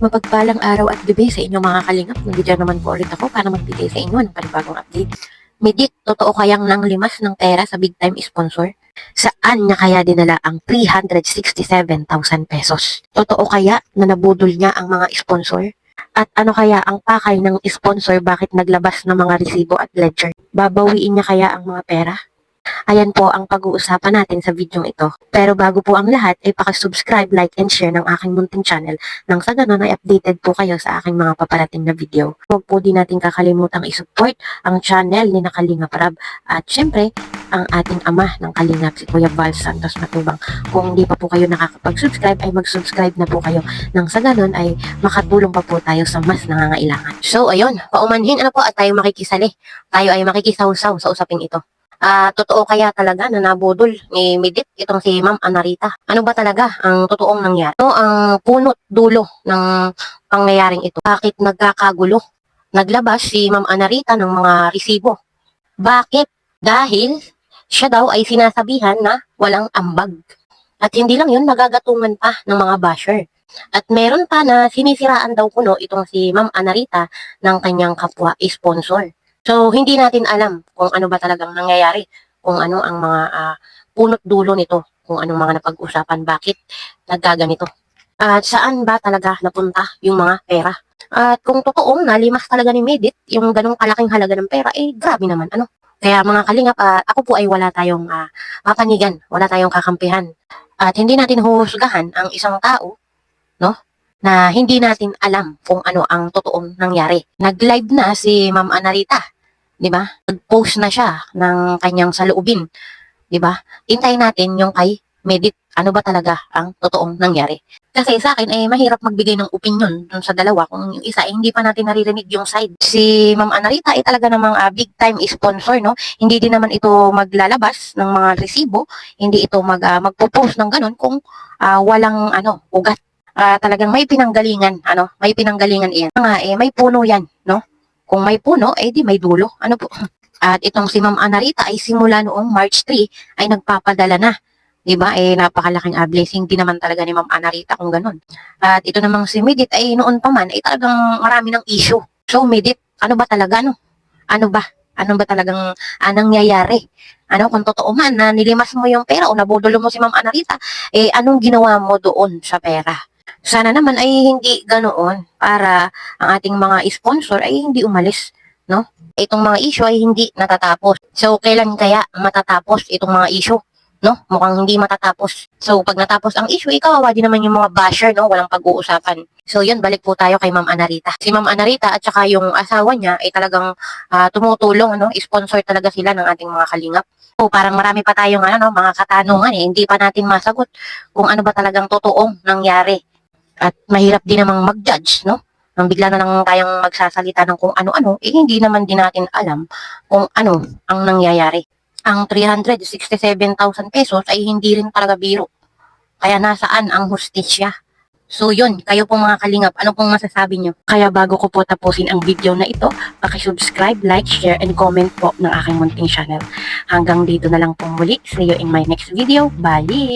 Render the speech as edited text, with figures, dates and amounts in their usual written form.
Mapagpalang araw at gabi sa inyo mga kalingap. Nandito naman po ulit ako para magbigay sa inyo ng panibagong update. Medit, totoo kayang nanglimas ng pera sa big time sponsor? Saan niya kaya dinala ang 367,000 pesos? Totoo kaya na nabudol niya ang mga sponsor? At ano kaya ang pakay ng sponsor bakit naglabas ng mga resibo at ledger? Babawiin niya kaya ang mga pera? Ayan po ang pag-uusapan natin sa video ito. Pero bago po ang lahat ay subscribe, like, and share ng aking munting channel nang sa ganun ay updated po kayo sa aking mga paparating na video. Huwag po din natin kakalimutang isupport ang channel ni Kalinga Prab at syempre ang ating ama ng Kalingap, si Kuya Val Santos Matubang. Kung hindi pa po kayo nakakapag-subscribe ay mag-subscribe na po kayo nang sa ganun ay makatulong pa po tayo sa mas nangangailangan. So ayun, paumanhin po at tayo makikisali. Tayo ay makikisaw-saw sa usaping ito. Totoo kaya talaga na nabudol ni Medit itong si Ma'am Anarita? Ano ba talaga ang totoong nangyari? Ano ang punot dulo ng pangyayaring ito? Bakit nagkakagulo? Naglabas si Ma'am Anarita ng mga resibo. Bakit? Dahil siya daw ay sinasabihan na walang ambag. At hindi lang yun, nagagatungan pa ng mga basher. At meron pa na sinisiraan daw kuno itong si Ma'am Anarita ng kanyang kapwa sponsor. So, hindi natin alam kung ano ba talagang nangyayari, kung ano ang mga punot dulo nito, kung anong mga napag-usapan, bakit nagkaganito. At saan ba talaga napunta yung mga pera. At kung totoong nalimas talaga ni Medit, yung ganong kalaking halaga ng pera, grabe naman, ano. Kaya mga kalingap, ako po ay wala tayong papanigan, wala tayong kakampihan. At hindi natin huhusgahan ang isang tao, no? Na hindi natin alam kung ano ang totoong nangyari. Nag-live na si Ma'am Anarita, 'di ba? Nag-post na siya ng kanyang saloobin, 'di ba? Hintayin natin yung kay Medit, ano ba talaga ang totoong nangyari. Kasi sa akin ay mahirap magbigay ng opinion dun sa dalawa kung yung isa ay hindi pa natin naririnig yung side. Si Ma'am Anarita ay talaga namang big time sponsor, no? Hindi din naman ito maglalabas ng mga resibo, hindi ito magpo-post ng ganun kung walang ugat. Talagang may pinanggalingan, may pinanggalingan iyan. May puno yan, no? Kung may puno, di may dulo. Ano po? At itong si Ma'am Anarita ay simula noong March 3 ay nagpapadala na. Diba? Napakalaking blessing din naman talaga ni Ma'am Anarita kung ganun. At ito namang si Medit ay noon pa man ay talagang marami ng issue. So Medit, ano ba talaga, no? Ano ba? Ano ba talagang nangyayari? Kung totoo man na nilimas mo yung pera o nabudol mo si Ma'am Anarita, anong ginawa mo doon sa pera? Sana naman ay hindi ganoon para ang ating mga sponsor ay hindi umalis, no? Itong mga issue ay hindi natatapos. So, kailan kaya matatapos itong mga issue, no? Mukhang hindi matatapos. So, pag natapos ang issue, kawawa din naman yung mga basher, no? Walang pag-uusapan. So, yun, balik po tayo kay Ma'am Anarita. Si Ma'am Anarita at saka yung asawa niya ay talagang tumutulong, sponsor talaga sila ng ating mga kalingap. So, parang marami pa tayong mga katanungan, hindi pa natin masagot kung ano ba talagang totoong nangyari. At mahirap din namang mag-judge, no? Nang bigla na lang tayong magsasalita ng kung ano-ano, hindi naman din natin alam kung ano ang nangyayari. Ang 367,000 pesos ay hindi rin talaga biro. Kaya nasaan ang hustisya? So yun, kayo pong mga kalingap, ano pong masasabi nyo? Kaya bago ko po tapusin ang video na ito, subscribe, like, share, and comment po ng aking munting channel. Hanggang dito na lang po muli. See you in my next video. Bye!